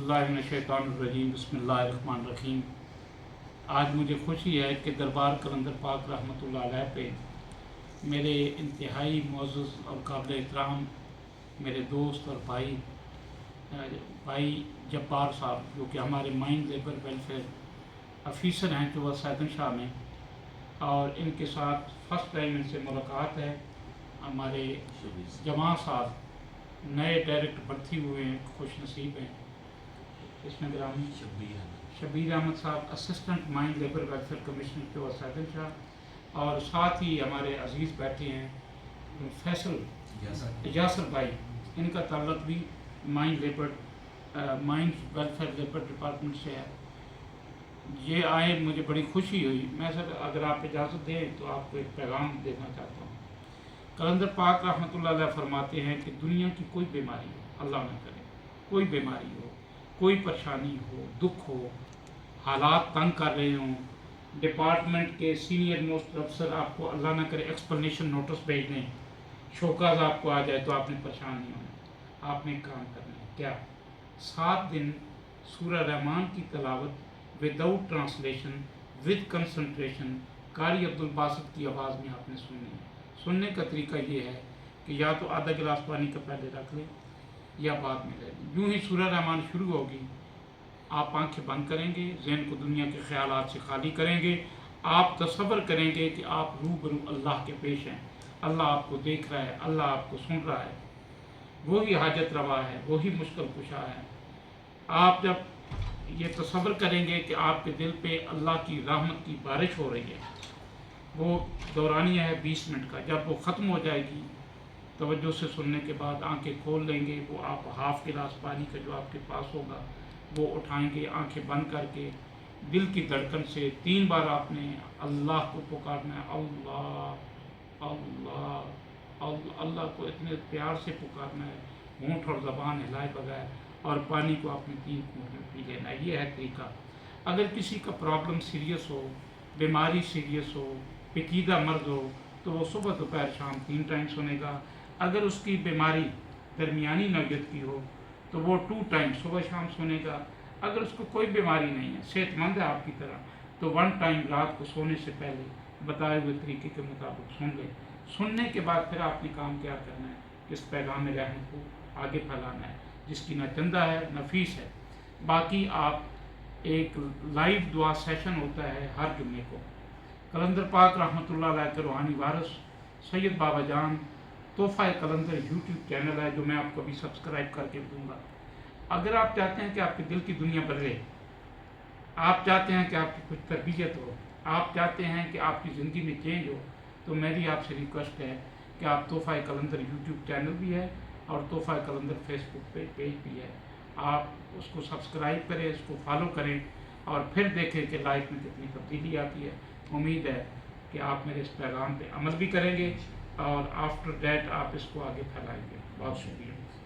औज़ुबिल्लाहि मिनश्शैतानिर्रजीम बिस्मिल्लाहिर्रहमानिर्रहीम। आज मुझे खुशी है कि दरबार कलंदर पाक रहमतुल्लाह अलैह पे मेरे इंतहाई मुअज़्ज़ज़ और काबिल एहतराम मेरे दोस्त और भाई जब्बार साहब, जो कि हमारे माइन लेबर वेलफेयर ऑफिसर हैं जो सैदन शाह में, और इनके साथ फर्स्ट टाइम इनसे मुलाकात है। हमारे जमा साहब नए डायरेक्टर भर्ती हुए हैं, खुश नसीब हैं। इसमें ग्रामी शबीर अहमद साहब assistant mine labour welfare commissioner जो सैदन शाह, और साथ ही हमारे अजीज़ बैठे हैं फैसल यासर भाई, इनका ताल्लुक भी माइन वेलफेयर लेबर डिपार्टमेंट से है। ये आए, मुझे बड़ी खुशी हुई। मैं सर अगर आप इजाज़त दें तो आपको एक पैगाम देना चाहता हूँ। कलंदर पाक रहमतुल्लाह अलैह फरमाते हैं कि दुनिया की कोई बीमारी हो, अल्लाह न करे, कोई बीमारी हो, कोई परेशानी हो, दुख हो, हालात तंग कर रहे हों, डिपार्टमेंट के सीनियर मोस्ट अफसर आपको अल्लाह न करे एक्सप्लेनेशन नोटिस भेज दें, शोकाज आपको आ जाए, तो आपने परेशान नहीं होना। आपने एक काम करना है, क्या 7 दिन सूरह रहमान की तलावत विदाउट ट्रांसलेशन विद कंसंट्रेशन कारी अब्दुल बासित की आवाज़ में आपने सुननी है। सुनने का तरीका ये है कि या तो आधा गिलास पानी का पहले रख लें या बाद में ले लें। यूँ ही सूरह रहमान शुरू होगी, आप आंखें बंद करेंगे, ज़हन को दुनिया के ख्यालात से खाली करेंगे, आप तसव्वुर करेंगे कि आप रूबरू अल्लाह के पेश हैं। अल्लाह आपको देख रहा है, अल्लाह आपको सुन रहा है, वही हाजत रवा है, वही मुश्किल कुशा है। आप जब ये तसव्वुर करेंगे कि आपके दिल पे अल्लाह की रहमत की बारिश हो रही है, वो दौरानिया है 20 मिनट का। जब वो ख़त्म हो जाएगी, तवज्जो से सुनने के बाद आंखें खोल लेंगे, वो आप हाफ़ गिलास पानी का जो आपके पास होगा वो उठाएंगे, आंखें बंद करके दिल की धड़कन से 3 बार आपने अल्लाह को पुकारना है। अल्लाह अल्लाह अल्लाह को इतने प्यार से पुकारना है, होंठ और ज़बान हिलाए बगैर, और पानी को आपने 3 घूंट में पी लेना है। ये है तरीका। अगर किसी का प्रॉब्लम सीरियस हो, बीमारी सीरियस हो, पेचीदा मर्ज हो, तो वो सुबह दोपहर शाम 3 टाइम सुनेगा। अगर उसकी बीमारी दरमियानी नौयत की हो तो वो 2 टाइम सुबह शाम सुनेगा। अगर उसको कोई बीमारी नहीं है, सेहतमंद है आपकी तरह, तो 1 टाइम रात को सोने से पहले बताए हुए तरीके के मुताबिक सुन ले। सुनने के बाद फिर आपने काम क्या करना है कि इस पैगाम रहमत को आगे फैलाना है, जिसकी ना चंदा है न फीस है। बाकी आप एक लाइव दुआ सेशन होता है हर जुम्मे को। कलंदर पाक रहमतुल्लाह अलैह के रूहानी वारिस सैयद बाबा जान तोहफ़ा कलंदर यूट्यूब चैनल है, जो मैं आपको अभी सब्सक्राइब करके दूंगा। अगर आप चाहते हैं कि आपके दिल की दुनिया बदले, आप चाहते हैं कि आपकी कुछ तरबियत हो, आप चाहते हैं कि आपकी ज़िंदगी में चेंज हो, तो मेरी आपसे रिक्वेस्ट है कि आप तोहफ़ा कलंदर यूट्यूब चैनल भी है और तोहफ़ा कलंदर फेसबुक पेज भी है, आप उसको सब्सक्राइब करें, इसको फॉलो करें, और फिर देखें कि लाइफ में कितनी तब्दीली आती है। उम्मीद है कि आप मेरे इस पैगाम पे अमल भी करेंगे और आफ्टर दैट आप इसको आगे फैलाएंगे। बहुत शुक्रिया।